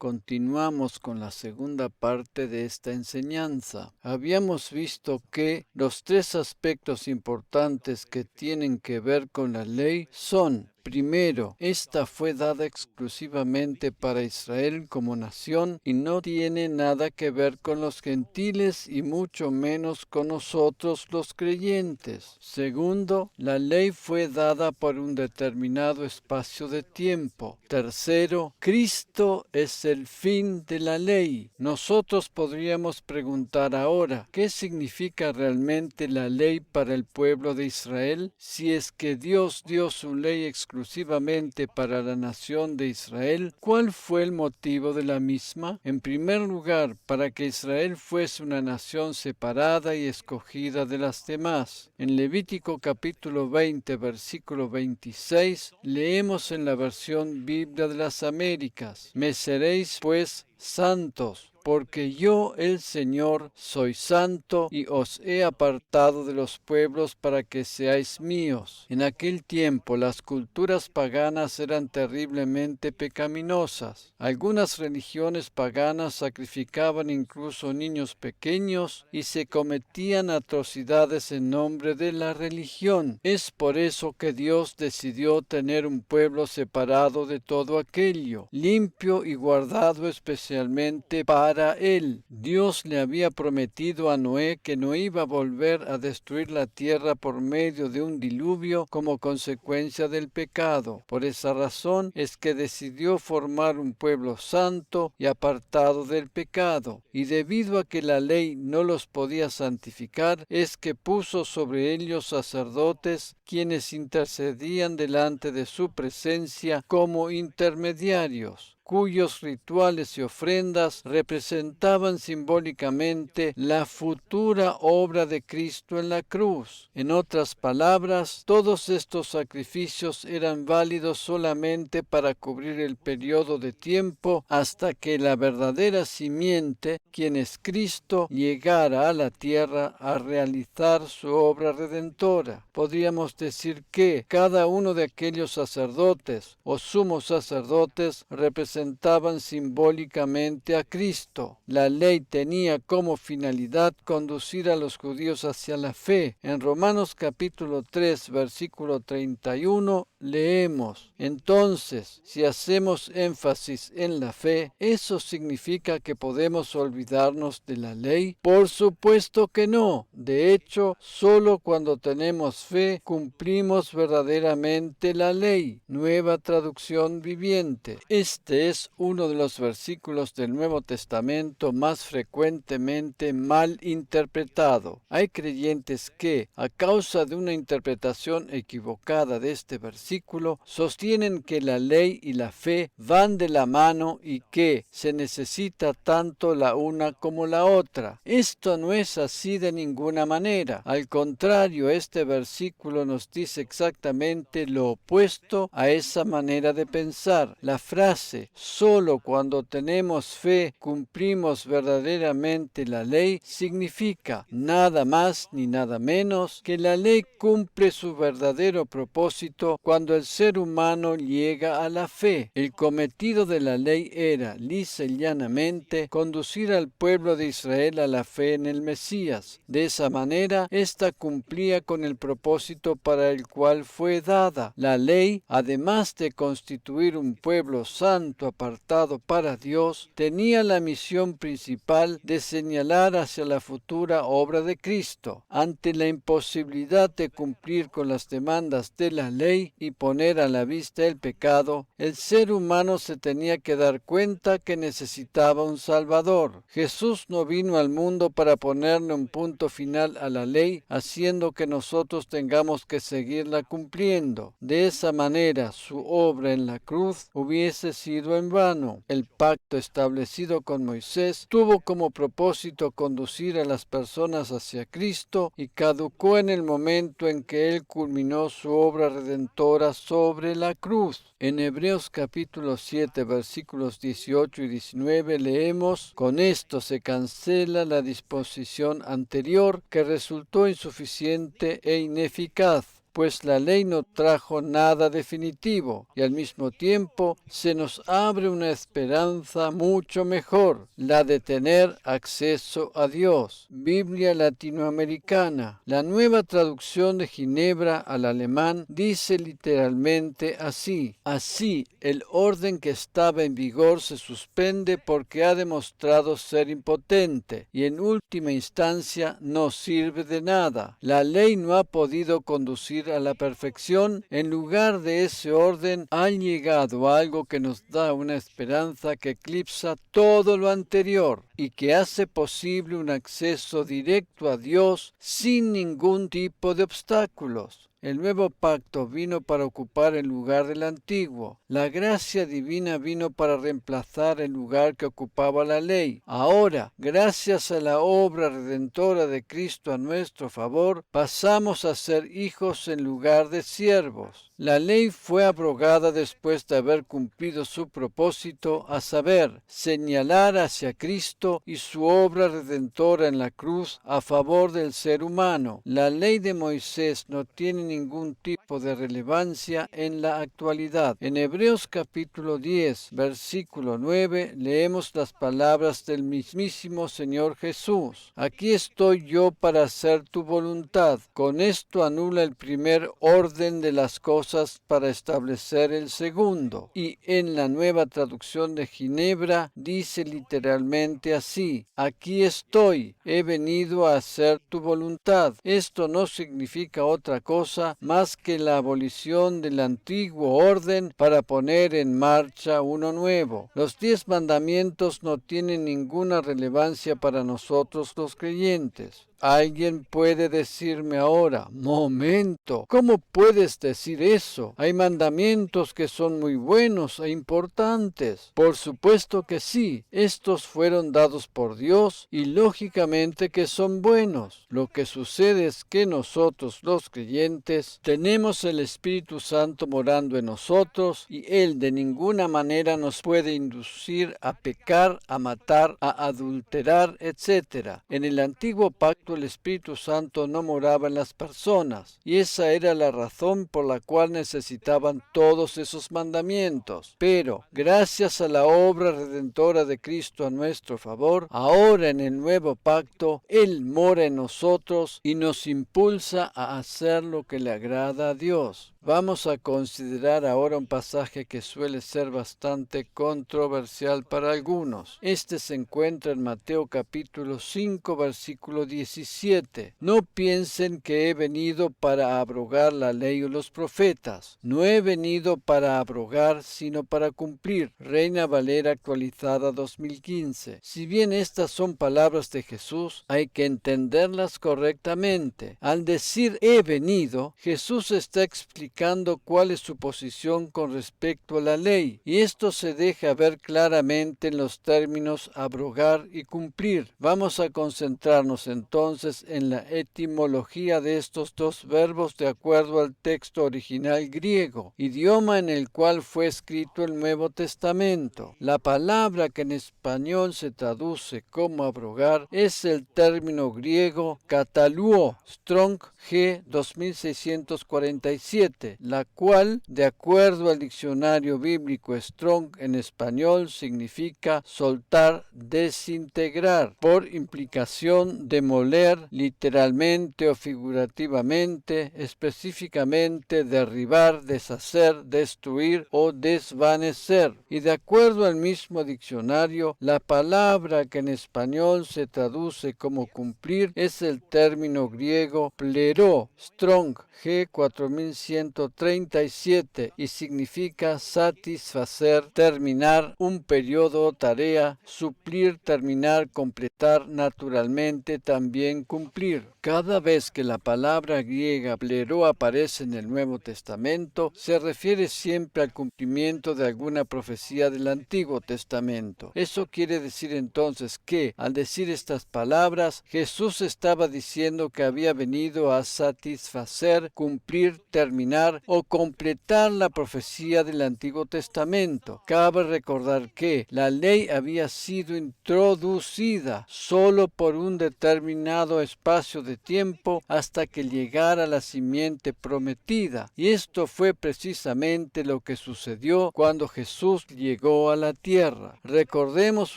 Continuamos con la segunda parte de esta enseñanza. Habíamos visto que los tres aspectos importantes que tienen que ver con la ley son: primero, esta fue dada exclusivamente para Israel como nación y no tiene nada que ver con los gentiles y mucho menos con nosotros los creyentes. Segundo, la ley fue dada por un determinado espacio de tiempo. Tercero, Cristo es el fin de la ley. Nosotros podríamos preguntar ahora, ¿qué significa realmente la ley para el pueblo de Israel? Si es que Dios dio su ley exclusivamente para la nación de Israel, ¿cuál fue el motivo de la misma? En primer lugar, para que Israel fuese una nación separada y escogida de las demás. En Levítico capítulo 20, versículo 26, leemos en la versión Biblia de las Américas: Me seréis pues santos, porque yo, el Señor, soy santo y os he apartado de los pueblos para que seáis míos. En aquel tiempo las culturas paganas eran terriblemente pecaminosas. Algunas religiones paganas sacrificaban incluso niños pequeños y se cometían atrocidades en nombre de la religión. Es por eso que Dios decidió tener un pueblo separado de todo aquello, limpio y guardado especialmente para él. Dios le había prometido a Noé que no iba a volver a destruir la tierra por medio de un diluvio como consecuencia del pecado. Por esa razón es que decidió formar un pueblo santo y apartado del pecado. Y debido a que la ley no los podía santificar, es que puso sobre ellos sacerdotes, quienes intercedían delante de su presencia como intermediarios, cuyos rituales y ofrendas representaban simbólicamente la futura obra de Cristo en la cruz. En otras palabras, todos estos sacrificios eran válidos solamente para cubrir el periodo de tiempo hasta que la verdadera simiente, quien es Cristo, llegara a la tierra a realizar su obra redentora. Podríamos decir que cada uno de aquellos sacerdotes o sumos sacerdotes representaban simbólicamente a Cristo. La ley tenía como finalidad conducir a los judíos hacia la fe. En Romanos capítulo 3, versículo 31, leemos: Entonces, si hacemos énfasis en la fe, ¿eso significa que podemos olvidarnos de la ley? Por supuesto que no. De hecho, solo cuando tenemos fe cumplimos verdaderamente la ley. Nueva Traducción Viviente. Este es uno de los versículos del Nuevo Testamento más frecuentemente mal interpretado. Hay creyentes que, a causa de una interpretación equivocada de este versículo, sostienen que la ley y la fe van de la mano y que se necesita tanto la una como la otra. Esto no es así de ninguna manera. Al contrario, este versículo nos dice exactamente lo opuesto a esa manera de pensar. La frase "solo cuando tenemos fe cumplimos verdaderamente la ley" significa nada más ni nada menos que la ley cumple su verdadero propósito cuando el ser humano llega a la fe. El cometido de la ley era, lisa y llanamente, conducir al pueblo de Israel a la fe en el Mesías. De esa manera, ésta cumplía con el propósito para el cual fue dada. La ley, además de constituir un pueblo santo apartado para Dios, tenía la misión principal de señalar hacia la futura obra de Cristo. Ante la imposibilidad de cumplir con las demandas de la ley y poner a la vista el pecado, el ser humano se tenía que dar cuenta que necesitaba un Salvador. Jesús no vino al mundo para ponerle un punto final a la ley, haciendo que nosotros tengamos que seguirla cumpliendo. De esa manera, su obra en la cruz hubiese sido en vano. El pacto establecido con Moisés tuvo como propósito conducir a las personas hacia Cristo y caducó en el momento en que Él culminó su obra redentora sobre la cruz. En Hebreos capítulo 7, versículos 18 y 19 leemos: Con esto se cancela la disposición anterior que resultó insuficiente e ineficaz. pues la ley no trajo nada definitivo y al mismo tiempo se nos abre una esperanza mucho mejor, la de tener acceso a Dios. Biblia latinoamericana. La nueva traducción de Ginebra al alemán dice literalmente así: así, el orden que estaba en vigor se suspende porque ha demostrado ser impotente y en última instancia no sirve de nada. La ley no ha podido conducir a la perfección. En lugar de ese orden ha llegado algo que nos da una esperanza que eclipsa todo lo anterior y que hace posible un acceso directo a Dios sin ningún tipo de obstáculos. El nuevo pacto vino para ocupar el lugar del antiguo. La gracia divina vino para reemplazar el lugar que ocupaba la ley. Ahora, gracias a la obra redentora de Cristo a nuestro favor, pasamos a ser hijos en lugar de siervos. La ley fue abrogada después de haber cumplido su propósito, a saber, señalar hacia Cristo y su obra redentora en la cruz a favor del ser humano. La ley de Moisés no tiene ningún tipo de relevancia en la actualidad. En Hebreos capítulo 10, versículo 9, leemos las palabras del mismísimo Señor Jesús: aquí estoy yo para hacer tu voluntad. Con esto anula el primer orden de las cosas para establecer el segundo. Y en la nueva traducción de Ginebra dice literalmente así: aquí estoy, he venido a hacer tu voluntad. Esto no significa otra cosa más que la abolición del antiguo orden para poner en marcha uno nuevo. Los 10 mandamientos no tienen ninguna relevancia para nosotros los creyentes. Alguien puede decirme ahora: momento, ¿cómo puedes decir eso? Hay mandamientos que son muy buenos e importantes. Por supuesto que sí, estos fueron dados por Dios y lógicamente que son buenos. Lo que sucede es que nosotros los creyentes tenemos el Espíritu Santo morando en nosotros y Él de ninguna manera nos puede inducir a pecar, a matar, a adulterar, etc. En el antiguo pacto el Espíritu Santo no moraba en las personas, y esa era la razón por la cual necesitaban todos esos mandamientos. Pero, gracias a la obra redentora de Cristo a nuestro favor, ahora en el nuevo pacto, Él mora en nosotros y nos impulsa a hacer lo que le agrada a Dios. Vamos a considerar ahora un pasaje que suele ser bastante controversial para algunos. Este se encuentra en Mateo capítulo 5, versículo 17. No piensen que he venido para abrogar la ley o los profetas. No he venido para abrogar, sino para cumplir. Reina Valera actualizada 2015. Si bien estas son palabras de Jesús, hay que entenderlas correctamente. Al decir he venido, Jesús está explicando cuál es su posición con respecto a la ley, y esto se deja ver claramente en los términos abrogar y cumplir. Vamos a concentrarnos entonces en la etimología de estos dos verbos de acuerdo al texto original griego, idioma en el cual fue escrito el Nuevo Testamento. La palabra que en español se traduce como abrogar es el término griego kataluo, Strong G 2647, la cual, de acuerdo al diccionario bíblico Strong en español, significa soltar, desintegrar, por implicación demoler, literalmente o figurativamente, específicamente derribar, deshacer, destruir o desvanecer. Y de acuerdo al mismo diccionario, la palabra que en español se traduce como cumplir es el término griego pleró, Strong G 4137, y significa satisfacer, terminar un periodo o tarea, suplir, terminar, completar, naturalmente también cumplir. Cada vez que la palabra griega pleró aparece en el Nuevo Testamento, se refiere siempre al cumplimiento de alguna profecía del Antiguo Testamento. Eso quiere decir entonces que, al decir estas palabras, Jesús estaba diciendo que había venido a satisfacer, cumplir, terminar terminar o completar la profecía del Antiguo Testamento. Cabe recordar que la ley había sido introducida solo por un determinado espacio de tiempo hasta que llegara la simiente prometida. Y esto fue precisamente lo que sucedió cuando Jesús llegó a la tierra. Recordemos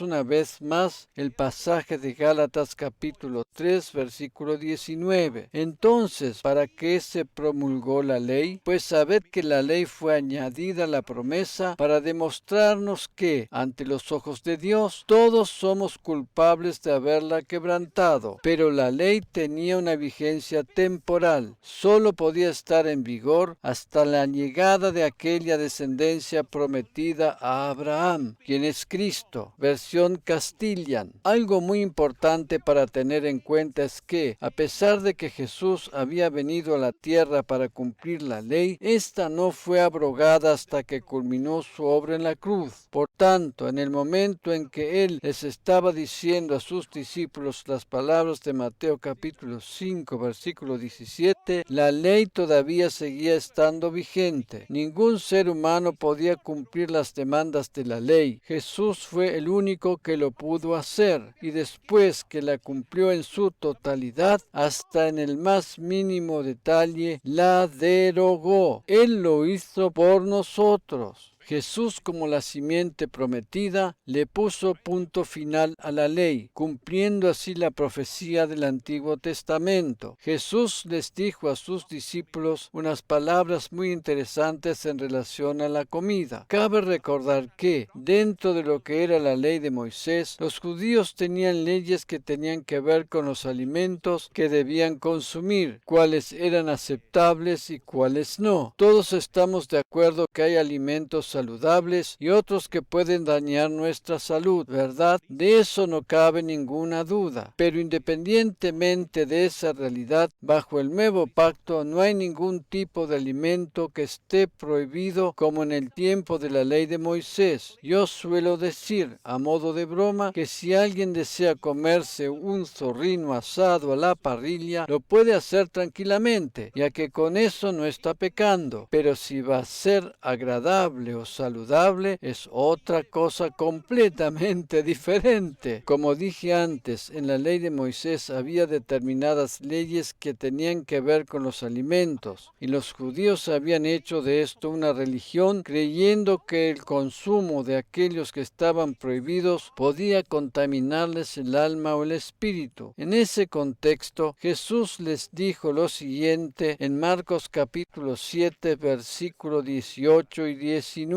una vez más el pasaje de Gálatas capítulo 3, versículo 19. Entonces, ¿para qué se promulgó la ley? Pues sabed que la ley fue añadida a la promesa para demostrarnos que, ante los ojos de Dios, todos somos culpables de haberla quebrantado. Pero la ley tenía una vigencia temporal. Solo podía estar en vigor hasta la llegada de aquella descendencia prometida a Abraham, quien es Cristo. Versión Castilian. Algo muy importante para tener en cuenta es que, a pesar de que Jesús había venido a la tierra para cumplir la ley, esta no fue abrogada hasta que culminó su obra en la cruz. Por tanto, en el momento en que Él les estaba diciendo a sus discípulos las palabras de Mateo capítulo 5, versículo 17, la ley todavía seguía estando vigente. Ningún ser humano podía cumplir las demandas de la ley. Jesús fue el único que lo pudo hacer, y después que la cumplió en su totalidad, hasta en el más mínimo detalle, la derogó. Él lo hizo por nosotros. Jesús, como la simiente prometida, le puso punto final a la ley, cumpliendo así la profecía del Antiguo Testamento. Jesús les dijo a sus discípulos unas palabras muy interesantes en relación a la comida. Cabe recordar que, dentro de lo que era la ley de Moisés, los judíos tenían leyes que tenían que ver con los alimentos que debían consumir, cuáles eran aceptables y cuáles no. Todos estamos de acuerdo que hay alimentos saludables y otros que pueden dañar nuestra salud, ¿verdad? De eso no cabe ninguna duda. Pero independientemente de esa realidad, bajo el nuevo pacto no hay ningún tipo de alimento que esté prohibido como en el tiempo de la ley de Moisés. Yo suelo decir, a modo de broma, que si alguien desea comerse un zorrino asado a la parrilla, lo puede hacer tranquilamente, ya que con eso no está pecando. Pero si va a ser agradable o saludable, es otra cosa completamente diferente. Como dije antes, en la ley de Moisés había determinadas leyes que tenían que ver con los alimentos, y los judíos habían hecho de esto una religión, creyendo que el consumo de aquellos que estaban prohibidos podía contaminarles el alma o el espíritu. En ese contexto, Jesús les dijo lo siguiente en Marcos capítulo 7, versículo 18 y 19.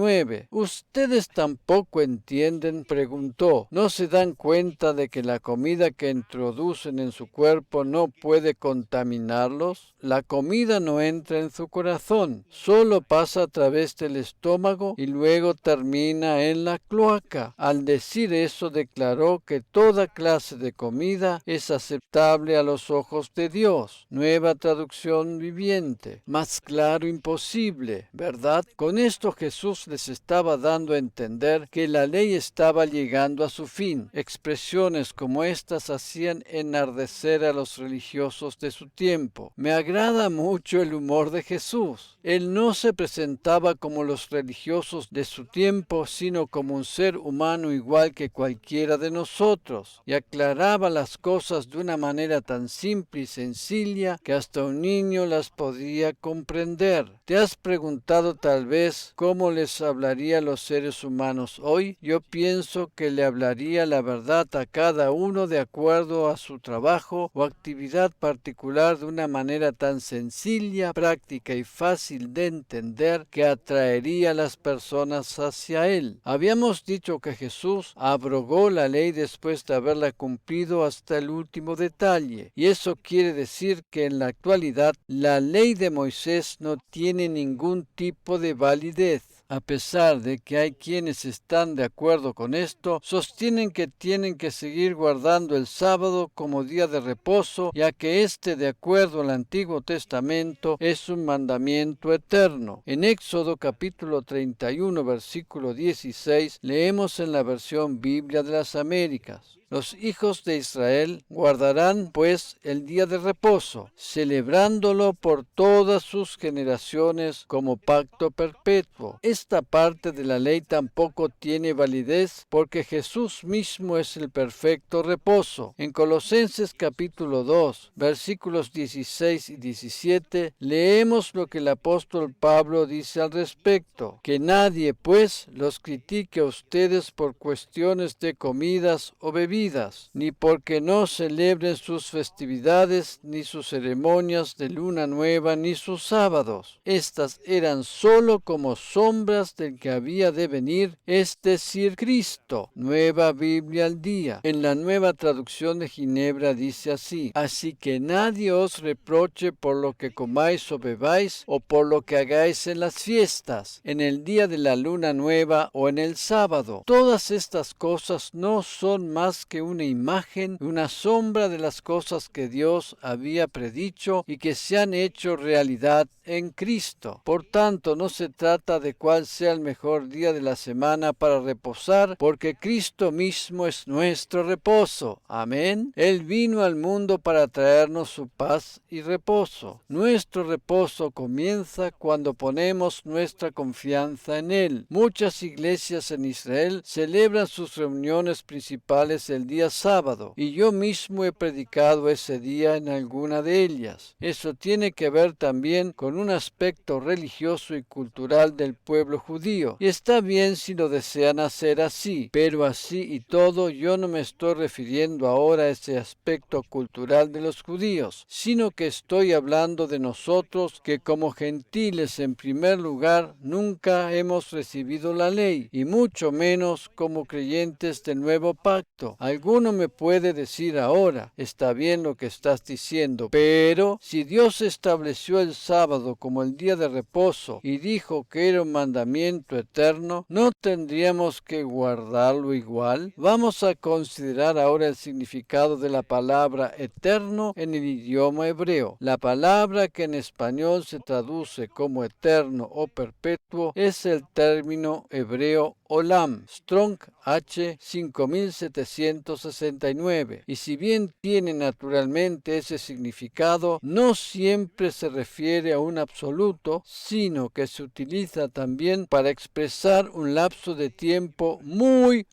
¿Ustedes tampoco entienden? Preguntó. ¿No se dan cuenta de que la comida que introducen en su cuerpo no puede contaminarlos? La comida no entra en su corazón, solo pasa a través del estómago y luego termina en la cloaca. Al decir eso, declaró que toda clase de comida es aceptable a los ojos de Dios. Nueva traducción viviente. Más claro imposible, ¿verdad? Con esto Jesús les estaba dando a entender que la ley estaba llegando a su fin. Expresiones como estas hacían enardecer a los religiosos de su tiempo. Me agrada mucho el humor de Jesús. Él no se presentaba como los religiosos de su tiempo, sino como un ser humano igual que cualquiera de nosotros, y aclaraba las cosas de una manera tan simple y sencilla que hasta un niño las podía comprender. ¿Te has preguntado tal vez cómo les hablaría a los seres humanos hoy? Yo pienso que le hablaría la verdad a cada uno de acuerdo a su trabajo o actividad particular de una manera tan sencilla, práctica y fácil de entender que atraería a las personas hacia él. Habíamos dicho que Jesús abrogó la ley después de haberla cumplido hasta el último detalle, y eso quiere decir que en la actualidad la ley de Moisés no tiene ningún tipo de validez. A pesar de que hay quienes están de acuerdo con esto, sostienen que tienen que seguir guardando el sábado como día de reposo, ya que de acuerdo al Antiguo Testamento, es un mandamiento eterno. En Éxodo capítulo 31, versículo 16, leemos en la versión Biblia de las Américas: Los hijos de Israel guardarán pues el día de reposo, celebrándolo por todas sus generaciones como pacto perpetuo. Esta parte de la ley tampoco tiene validez porque Jesús mismo es el perfecto reposo. En Colosenses capítulo 2, versículos 16 y 17, leemos lo que el apóstol Pablo dice al respecto: que nadie pues los critique a ustedes por cuestiones de comidas o bebidas, ni porque no celebren sus festividades, ni sus ceremonias de luna nueva, ni sus sábados. Estas eran sólo como sombras del que había de venir, es decir, Cristo. Nueva Biblia al día. En la Nueva Traducción de Ginebra dice así: así que nadie os reproche por lo que comáis o bebáis, o por lo que hagáis en las fiestas, en el día de la luna nueva o en el sábado. Todas estas cosas no son más que una imagen, una sombra de las cosas que Dios había predicho y que se han hecho realidad en Cristo. Por tanto, no se trata de cuál sea el mejor día de la semana para reposar, porque Cristo mismo es nuestro reposo. Amén. Él vino al mundo para traernos su paz y reposo. Nuestro reposo comienza cuando ponemos nuestra confianza en Él. Muchas iglesias en Israel celebran sus reuniones principales el día sábado, y yo mismo he predicado ese día en alguna de ellas. Eso tiene que ver también con un aspecto religioso y cultural del pueblo judío, y está bien si lo desean hacer así, pero así y todo yo no me estoy refiriendo ahora a ese aspecto cultural de los judíos, sino que estoy hablando de nosotros que como gentiles en primer lugar nunca hemos recibido la ley, y mucho menos como creyentes del nuevo pacto. Alguno me puede decir ahora: está bien lo que estás diciendo, pero si Dios estableció el sábado como el día de reposo y dijo que era un mandamiento eterno, ¿no tendríamos que guardarlo igual? Vamos a considerar ahora el significado de la palabra eterno en el idioma hebreo. La palabra que en español se traduce como eterno o perpetuo es el término hebreo olam, Strong H 5769, y si bien tiene naturalmente ese significado, no siempre se refiere a un absoluto, sino que se utiliza también para expresar un lapso de tiempo muy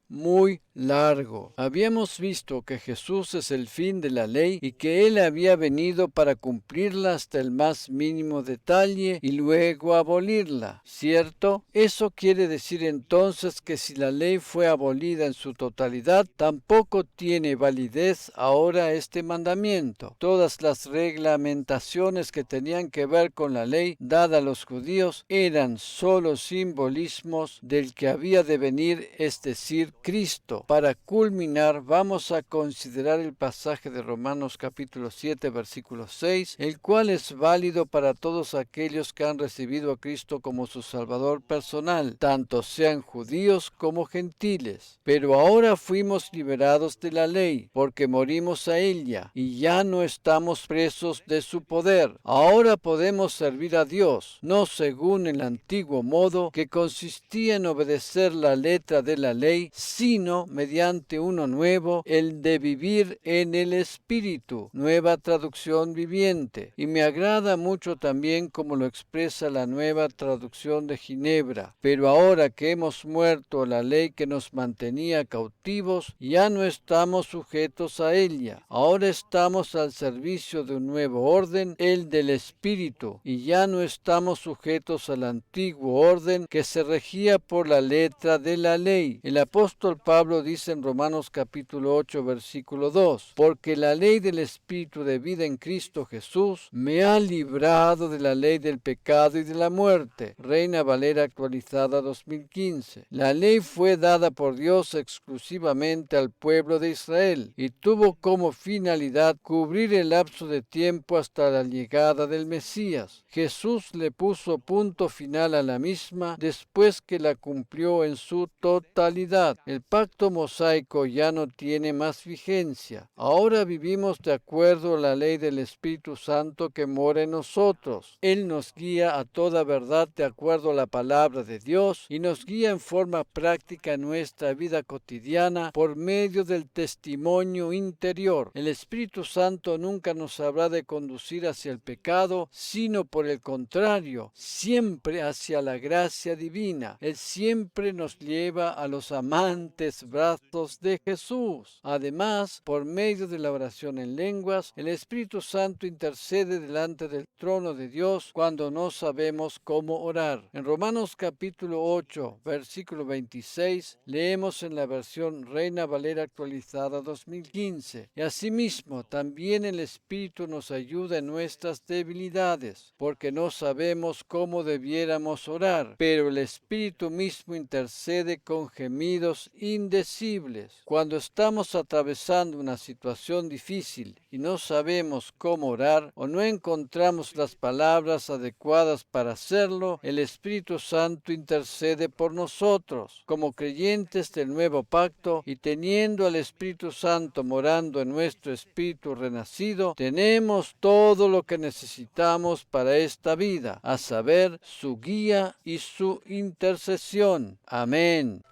largo. Habíamos visto que Jesús es el fin de la ley y que Él había venido para cumplirla hasta el más mínimo detalle y luego abolirla, ¿cierto? Eso quiere decir entonces que si la ley fue abolida en su totalidad, tampoco tiene validez ahora este mandamiento. Todas las reglamentaciones que tenían que ver con la ley dada a los judíos eran solo simbolismos del que había de venir, es decir, Cristo. Para culminar, vamos a considerar el pasaje de Romanos capítulo 7, versículo 6, el cual es válido para todos aquellos que han recibido a Cristo como su Salvador personal, tanto sean judíos como gentiles. Pero ahora fuimos liberados de la ley, porque morimos a ella, y ya no estamos presos de su poder. Ahora podemos servir a Dios, no según el antiguo modo que consistía en obedecer la letra de la ley, sino mediante uno nuevo, el de vivir en el Espíritu. Nueva Traducción Viviente. Y me agrada mucho también como lo expresa la Nueva Traducción de Ginebra. Pero ahora que hemos muerto a la ley que nos mantenía cautivos, ya no estamos sujetos a ella. Ahora estamos al servicio de un nuevo orden, el del Espíritu, y ya no estamos sujetos al antiguo orden que se regía por la letra de la ley. El apóstol Pablo dice en Romanos capítulo 8, versículo 2, porque la ley del Espíritu de vida en Cristo Jesús me ha librado de la ley del pecado y de la muerte. Reina Valera actualizada 2015. La ley fue dada por Dios exclusivamente al pueblo de Israel y tuvo como finalidad cubrir el lapso de tiempo hasta la llegada del Mesías. Jesús le puso punto final a la misma después que la cumplió en su totalidad. El pacto pacto mosaico ya no tiene más vigencia. Ahora vivimos de acuerdo a la ley del Espíritu Santo que mora en nosotros. Él nos guía a toda verdad de acuerdo a la palabra de Dios y nos guía en forma práctica en nuestra vida cotidiana por medio del testimonio interior. El Espíritu Santo nunca nos habrá de conducir hacia el pecado, sino por el contrario, siempre hacia la gracia divina. Él siempre nos lleva a los amantes brazos de Jesús. Además, por medio de la oración en lenguas, el Espíritu Santo intercede delante del trono de Dios cuando no sabemos cómo orar. En Romanos capítulo 8, versículo 26, leemos en la versión Reina Valera actualizada 2015. Y asimismo, también el Espíritu nos ayuda en nuestras debilidades, porque no sabemos cómo debiéramos orar, pero el Espíritu mismo intercede con gemidos indecibles. Cuando estamos atravesando una situación difícil y no sabemos cómo orar o no encontramos las palabras adecuadas para hacerlo, el Espíritu Santo intercede por nosotros. Como creyentes del nuevo pacto y teniendo al Espíritu Santo morando en nuestro espíritu renacido, tenemos todo lo que necesitamos para esta vida, a saber, su guía y su intercesión. Amén.